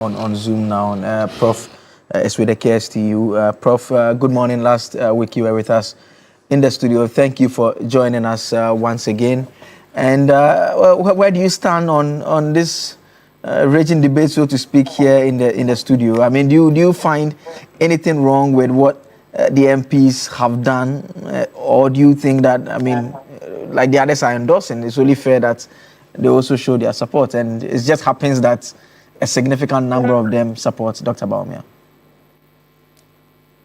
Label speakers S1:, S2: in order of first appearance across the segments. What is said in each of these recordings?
S1: on Zoom now. Prof is with the KSTU. Prof, good morning. Last week you were with us in the studio. Thank you for joining us once again. And where do you stand on this raging debate, so to speak, here in the studio? I mean, do you find anything wrong with what the MPs have done, or do you think that, I mean, like the others are endorsing, it's only fair that they also show their support? And it just happens that a significant number of them support Dr. Bawumia.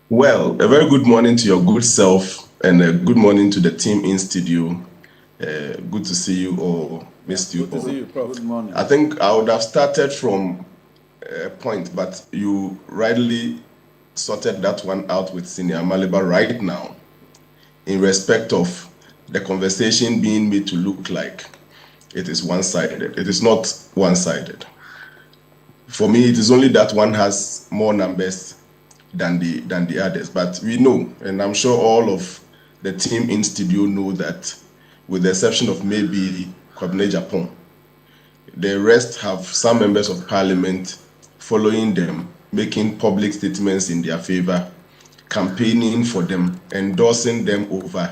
S2: Well, a very good morning to your good self, and a good morning to the team in studio. Good to see you all. Missed you all.
S3: Good to see you, Prof. Good morning.
S2: I think I would have started from a point, but you rightly sorted that one out with Senior Maliba right now, in respect of the conversation being made to look like it is one-sided. It is not one-sided. For me, it is only that one has more numbers than the others. But we know, and I'm sure all of the team in studio know that, with the exception of maybe Kwabena Japan, the rest have some members of parliament following them, making public statements in their favor, campaigning for them, endorsing them over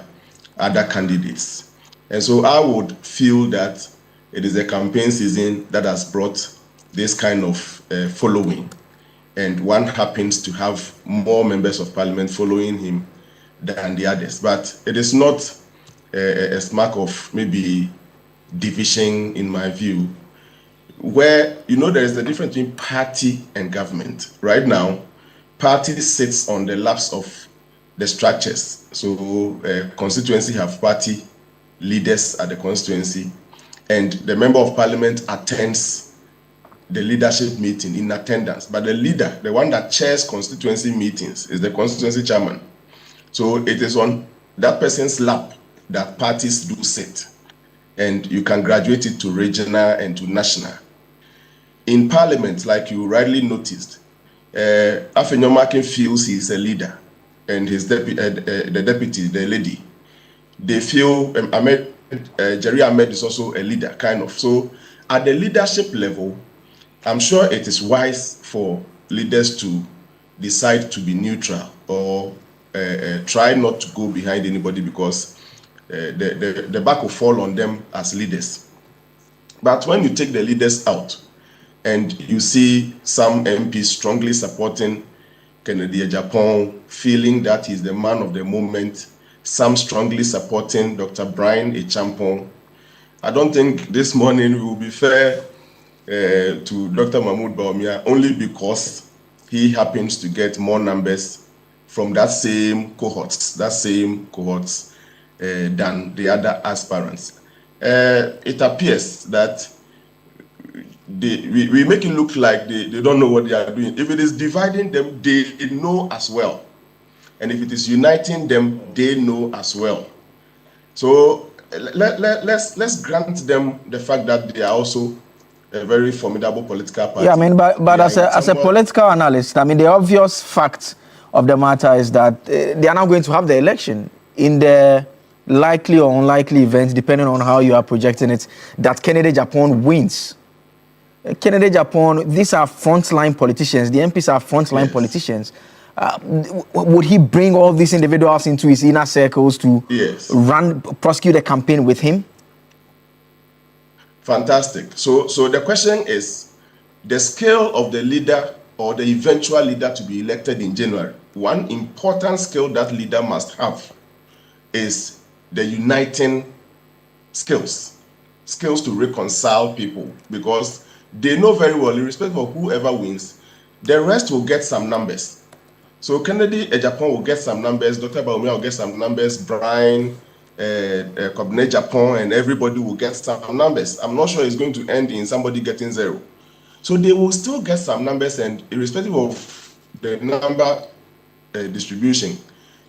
S2: other candidates. And so I would feel that it is a campaign season that has brought this kind of following, and one happens to have more members of parliament following him than the others. But it is not a mark of maybe division, in my view, where, you know, there is a difference between party and government. Right now, party sits on the laps of the structures. So constituency have party leaders at the constituency, and the member of parliament attends the leadership meeting in attendance. But the leader, the one that chairs constituency meetings, is the constituency chairman. So it is on that person's lap that parties do sit, and you can graduate it to regional and to national. In parliament, like you rightly noticed, Afenyomakin feels he is a leader, and his the deputy, the lady, they feel Jerry Ahmed is also a leader, kind of. So at the leadership level, I'm sure it is wise for leaders to decide to be neutral, or try not to go behind anybody, because the back will fall on them as leaders. But when you take the leaders out and you see some MPs strongly supporting Kennedy Japan, feeling that he's the man of the moment, some strongly supporting Dr. Brian Echampong, I don't think this morning we will be fair to Dr. Mahamudu Bawumia, only because he happens to get more numbers from that same cohorts than the other aspirants. It appears that we make it look like they don't know what they are doing. If it is dividing them, they know as well. And if it is uniting them, they know as well. So let's grant them the fact that they are also a very formidable political party.
S1: Yeah, I mean, but as a political analyst, I mean, the obvious fact of the matter is that they are now going to have the election. In the likely or unlikely event, depending on how you are projecting it, that Kennedy Japan wins. Kennedy Japan, these are frontline politicians. The MPs are frontline politicians. Would he bring all these individuals into his inner circles to prosecute a campaign with him?
S2: Fantastic. So the question is the scale of the leader, or the eventual leader to be elected in January. One important skill that leader must have is the uniting skills to reconcile people, because they know very well, irrespective of whoever wins, the rest will get some numbers. So Kennedy Japan will get some numbers, Dr. Bawumia will get some numbers, Brian, Kwabena Japan, and everybody will get some numbers. I'm not sure it's going to end in somebody getting zero. So they will still get some numbers, and irrespective of the number distribution,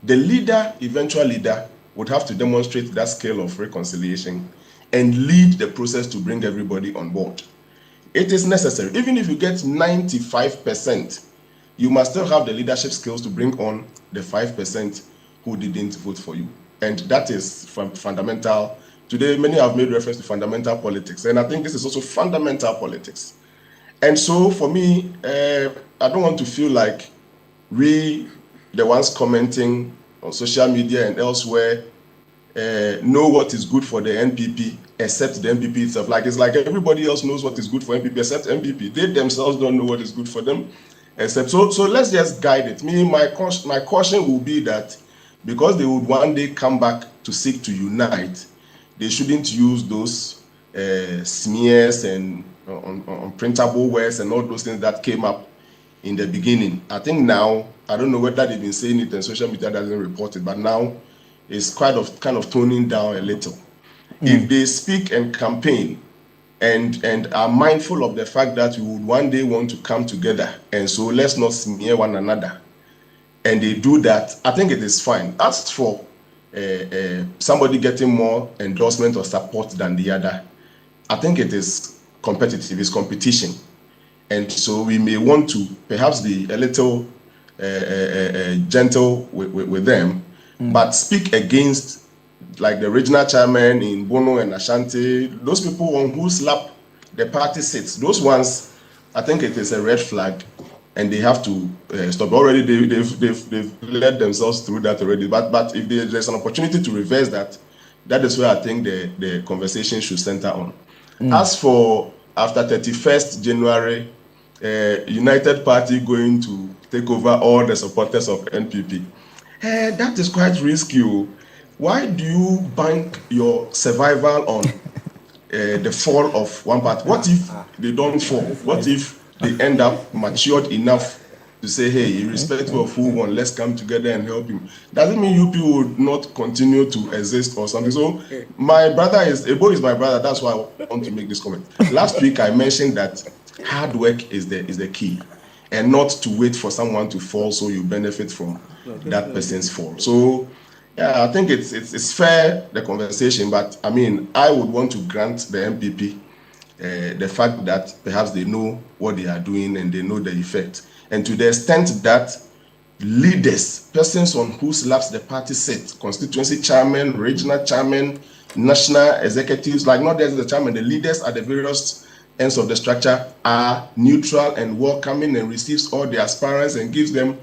S2: the leader, eventual leader, would have to demonstrate that scale of reconciliation and lead the process to bring everybody on board. It is necessary. Even if you get 95%, you must still have the leadership skills to bring on the 5% who didn't vote for you. And that is fundamental. Today, many have made reference to fundamental politics, and I think this is also fundamental politics. And so for me, I don't want to feel like we, the ones commenting on social media and elsewhere, know what is good for the NPP except the NPP itself. Like it's like everybody else knows what is good for NPP except NPP. They themselves don't know what is good for them except. So let's just guide it. My caution will be that because they would one day come back to seek to unite, they shouldn't use those smears and unprintable words and all those things that came up in the beginning. I think now, I don't know whether they've been saying it and social media doesn't report it, but now it's kind of toning down a little. If they speak and campaign and are mindful of the fact that we would one day want to come together, and so let's not smear one another, and they do that, I think it is fine. As for somebody getting more endorsement or support than the other, I think it is competitive, it's competition. And so we may want to perhaps be a little gentle with them, but speak against, like the regional chairman in Bono and Ashanti, those people on whose lap the party sits, those ones, I think it is a red flag, and they have to stop. Already they've led themselves through that already, but if there's an opportunity to reverse that, that is where I think the conversation should center on. As for after 31st January, United Party going to take over all the supporters of NPP, that is quite risky. Why do you bank your survival on the fall of one party? What if they don't fall? What if they end up matured enough to say, hey, irrespective of who won, let's come together and help him? Doesn't mean UP would not continue to exist or something. So my brother Ebo is my brother. That's why I want to make this comment. Last week I mentioned that hard work is the key, and not to wait for someone to fall so you benefit from that person's fall. So yeah, I think it's fair, the conversation, but I mean, I would want to grant the MPP the fact that perhaps they know what they are doing and they know the effect. And to the extent that leaders, persons on whose laps the party sits, constituency chairman, regional chairman, national executives, like not just the chairman, the leaders at the various ends of the structure are neutral and welcoming and receives all the aspirants and gives them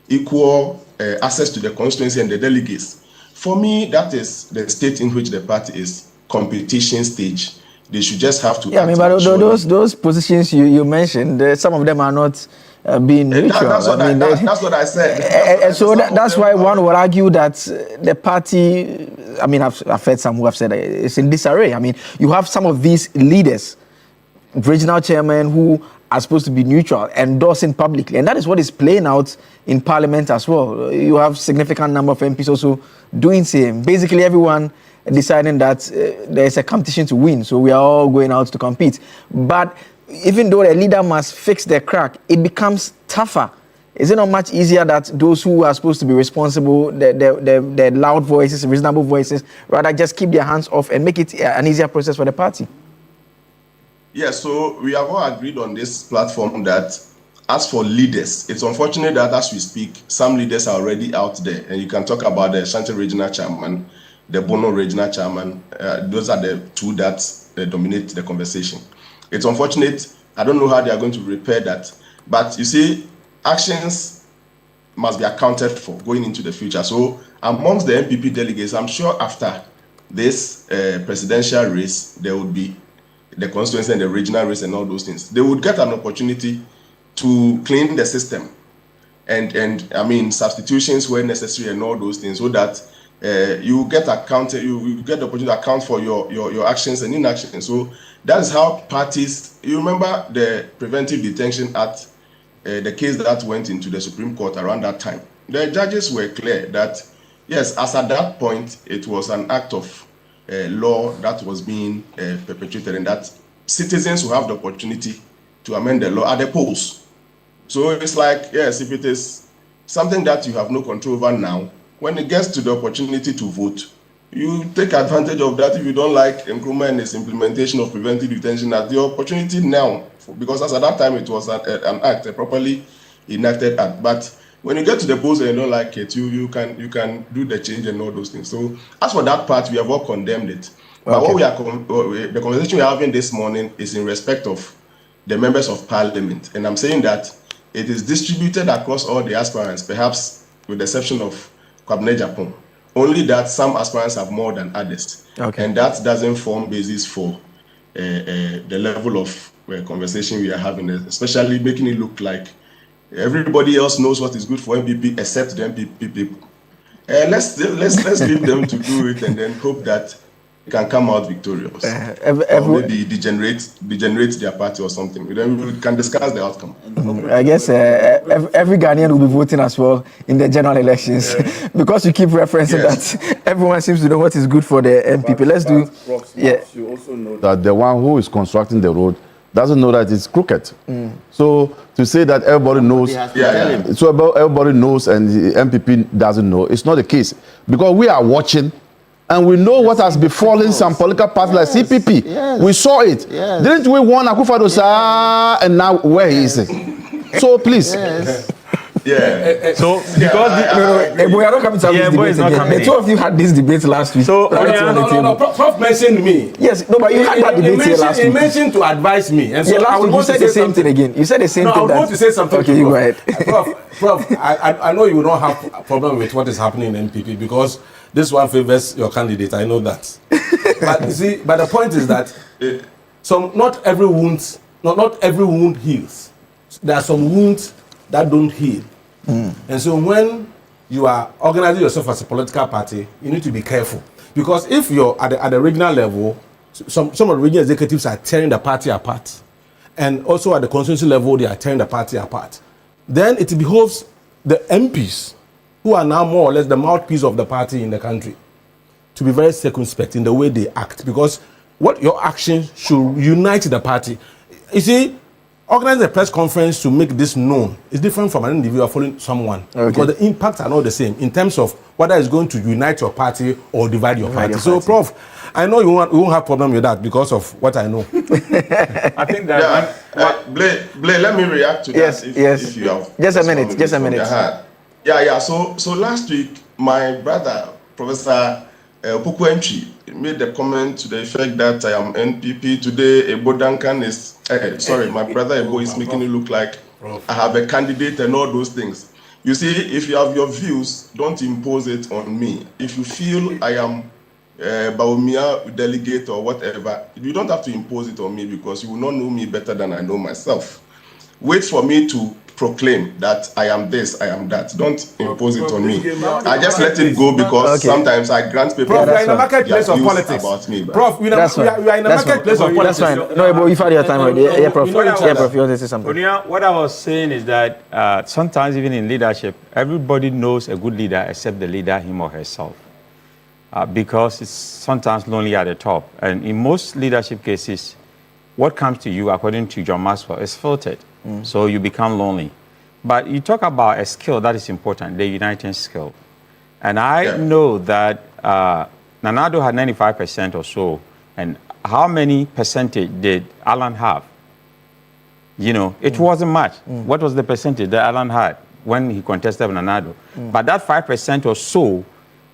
S2: equal access to the constituency and the delegates. For me, that is the state in which the party is, competition stage. They should just have to.
S1: Yeah, I mean, but those positions you mentioned, some of them are not being neutral.
S2: That's what I said.
S1: And so that's why one would argue that the party, I mean, I've heard some who have said it's in disarray. I mean, you have some of these leaders, regional chairmen, who are supposed to be neutral, endorsing publicly. And that is what is playing out in Parliament as well. You have significant number of MPs also doing same. Basically, everyone deciding that there is a competition to win, so we are all going out to compete. But even though a leader must fix the crack, it becomes tougher. Is it not much easier that those who are supposed to be responsible, the loud voices, reasonable voices, rather just keep their hands off and make it an easier process for the party?
S2: Yes, so we have all agreed on this platform that as for leaders, it's unfortunate that as we speak, some leaders are already out there. And you can talk about the Ashanti Regional Chairman, the Bono Regional Chairman. Those are the two that dominate the conversation. It's unfortunate. I don't know how they are going to repair that. But you see, actions must be accounted for going into the future. So amongst the MPP delegates, I'm sure after this presidential race, there would be the constituency and the regional race and all those things. They would get an opportunity to clean the system and I mean substitutions where necessary and all those things, so that you get accounted, you get the opportunity to account for your actions and inactions. So that is how parties. You remember the Preventive Detention Act, the case that went into the Supreme Court around that time. The judges were clear that yes, as at that point, it was an act of law that was being perpetrated, and that citizens will have the opportunity to amend the law at the polls. So it's like, yes, if it is something that you have no control over now, when it gets to the opportunity to vote, you take advantage of that. If you don't like Nkrumah and its implementation of preventive detention as the opportunity now, because as at that time it was an act, a properly enacted act. But when you get to the polls and you don't like it, you can do the change and all those things. So as for that part, we have all condemned it. But what the conversation we're having this morning is in respect of the members of parliament. And I'm saying that it is distributed across all the aspirants, perhaps with the exception of Kwabena Japan. Only that some aspirants have more than others.
S1: Okay.
S2: And that doesn't form basis for the level of conversation we are having, especially making it look like everybody else knows what is good for MPP except the MPP people. Let's leave them to do it and then hope that they can come out victorious. Or maybe degenerate their party or something. Then we can discuss the outcome.
S1: I guess every Ghanaian will be voting as well in the general elections because you keep referencing that everyone seems to know what is good for the MPP. Let's do.
S3: You also know that the one who is constructing the road doesn't know that it's crooked. So to say that everybody knows, so everybody knows and the MPP doesn't know, it's not the case. Because we are watching and we know what has befallen some political parties like CPP.
S4: Yes.
S3: We saw it.
S4: Yes.
S3: Didn't we warn Akufo-Addo, and now where he is? So please.
S2: Yeah.
S5: So because
S1: we are not coming to have this debate again. The two of you had this debate last week.
S5: So
S4: No. Prof mentioned me.
S1: Yes, no, but you had that debate here last week.
S4: He mentioned to advise me, and so
S1: last
S4: I would
S1: week you
S4: want to
S1: said
S4: say
S1: the same
S4: something.
S1: thing again. You said the same
S4: No,
S1: thing.
S4: I would want to say something.
S1: Okay, you go ahead.
S4: Prof, I know you will not have a problem with what is happening in NPP because this one favors your candidate. I know that. But you see, but the point is that not every wound heals. There are some wounds that don't heal. And so when you are organizing yourself as a political party, you need to be careful. Because if you're at the regional level, some of the regional executives are tearing the party apart. And also at the constituency level, they are tearing the party apart. Then it behoves the MPs, who are now more or less the mouthpiece of the party in the country, to be very circumspect in the way they act. Because what your actions should unite the party. You see, organizing a press conference to make this known is different from an individual following someone. Okay. Because the impacts are not the same in terms of whether it's going to unite your party or divide your party. So, Prof, I know you won't have problem with that because of what I know.
S5: I think that
S2: Blay, let me react to that. If you have
S1: just a minute.
S2: So last week, my brother, Professor Pukwentri, made the comment to the effect that I am NPP today. Ebo Duncan is my brother Ebo is making it look like I have a candidate and all those things. You see, if you have your views, don't impose it on me. If you feel I am Bawumia delegate or whatever, you don't have to impose it on me because you will not know me better than I know myself. Wait for me to proclaim that I am this, I am that. Don't impose it on me. I just let it go because sometimes I grant people.
S4: Prof, we are in a marketplace of politics.
S2: About me,
S4: Prof, we are in a marketplace of politics.
S1: That's fine. No, but you've had your time already. Yeah, Prof. You want to say something?
S5: What I was saying is that sometimes even in leadership, everybody knows a good leader except the leader, him or herself. Because it's sometimes lonely at the top. And in most leadership cases, what comes to you, according to John Maxwell, is filtered. So you become lonely. But you talk about a skill that is important, the uniting skill. And I know that Nanado had 95% or so. And how many percentage did Alan have? You know, it wasn't much. What was the percentage that Alan had when he contested with Nanado? But that 5% or so,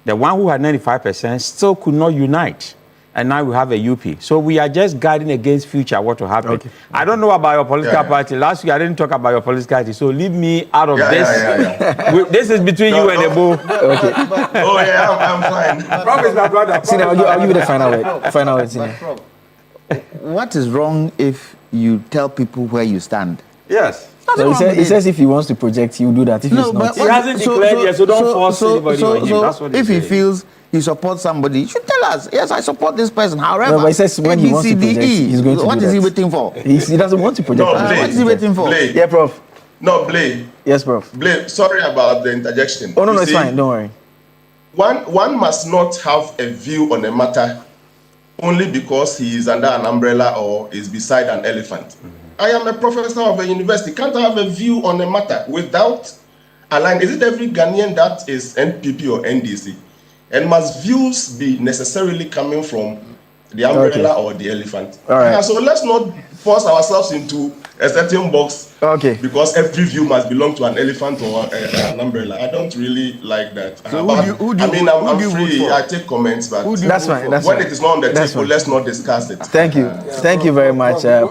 S5: the one who had 95% still could not unite. And now we have a UP. So we are just guarding against future what will happen. Okay. I don't know about your political party. Last week I didn't talk about your political party. So leave me out of this. This is between you and Ebo.
S1: Okay.
S2: I'm fine.
S4: Prof is my brother.
S1: Sine, I'll give you the final word. Sine.
S6: What is wrong if you tell people where you stand?
S4: Yes.
S1: So he says if he wants to project, he will do that. If he's not,
S5: he hasn't declared yet, so don't force anybody on him. That's what
S6: if he feels he supports somebody, he should tell us, yes, I support this person. However,
S1: no, but he says when he wants to project, he's going to
S6: what
S1: do
S6: is
S1: that.
S6: he waiting for?
S1: He doesn't want to project.
S6: What is he waiting for?
S2: Blay.
S1: Yeah, Prof.
S2: No, Blay.
S1: Yes, Prof.
S2: Blay, sorry about the interjection.
S1: Oh, no, it's fine. Don't worry.
S2: One must not have a view on a matter only because he is under an umbrella or is beside an elephant. I am a professor of a university. Can't I have a view on a matter without align? Is it every Ghanaian that is NPP or NDC? And must views be necessarily coming from the umbrella or the elephant?
S1: All right.
S2: So let's not force ourselves into a certain box because every view must belong to an elephant or an umbrella. I don't really like that.
S6: So
S2: I'm free. I take comments, but
S1: that's fine.
S2: When it is not on the table, let's not discuss it.
S1: Thank you very much.